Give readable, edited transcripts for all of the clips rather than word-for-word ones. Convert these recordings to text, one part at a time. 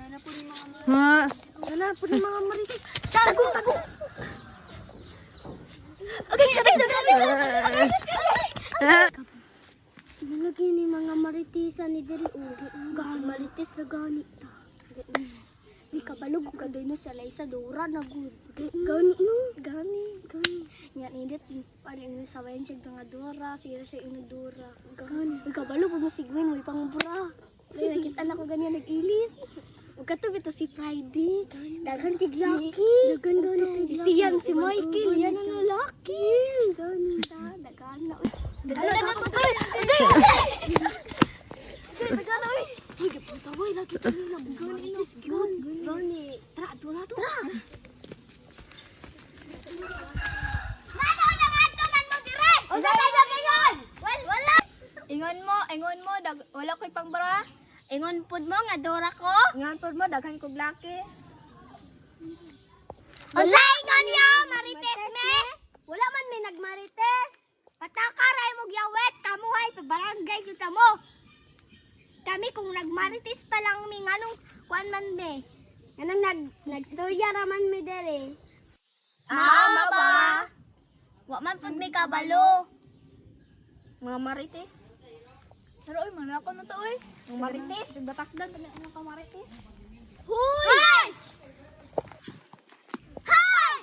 Nana po ni mga marites. Ha? Nana po ni mga marites. Tago, tago. Okay. Nalagay ni mga maritisan ni Diri. Gahal marites na ganit ta. Di kabalog ka doon sa Laysa Dora na good. Gani no, gani. Yan indit paling sa wayan siya nga Dora, sira siya inadora. Gani. Di kabalog mo sigwin mo pangubra. Ay nakita na ko ganyan nag-ilis. Ug kato bito si Friday. Daghan tiglaki. Daghan gani. Siyan si Michael, yan ang lalaki. Gani ta, daghan na. Daghan na ko. Daghan na. Uy, gapantaway lagi ta nila. Gani no. Gani. Tara, doon na to. Tara. Ngano na nga to man mo dire? O sa tayo ngayon? Wala. Ingon mo, wala ko'y pangbara. Ingon pud mo nga Dora ko. Ingon pud mo daghan kog laki. Unsa ingon yo, marites me? Wala man may nagmarites. Patakaray mo gyawet kamuhay pa barangay jud ta mo. Kami kung nagmarites pa lang mi nganong kuan man be. Nganong nagstorya raman mi dere. Ama ba? Wa man pud mi kabalo. Mga marites. Pero oy, manako na to oy. Mga marites, batakdan kami ang mga marites. Hoy! Hoy! Hoy!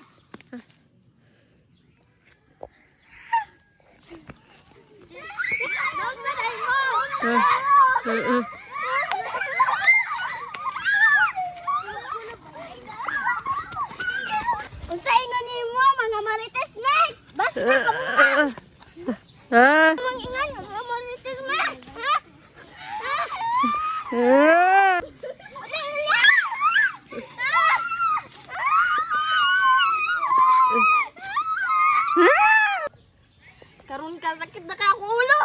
Nausa dai mo. Unsa ingon nimo mga marites me? Basta ka mo. Ha? Mangingan mga marites me. Ha? Karon ka sakit na ka ako ulo.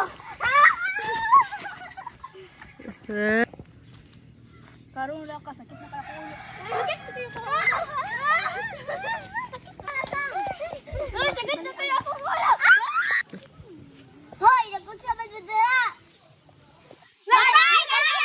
Karon lang ka sakit na ka ako ulo. Sakit na kayo ako ulo. Ay, sakit na kayo ako ulo. Hoy, nagkun sa madudala. Latay ka lang!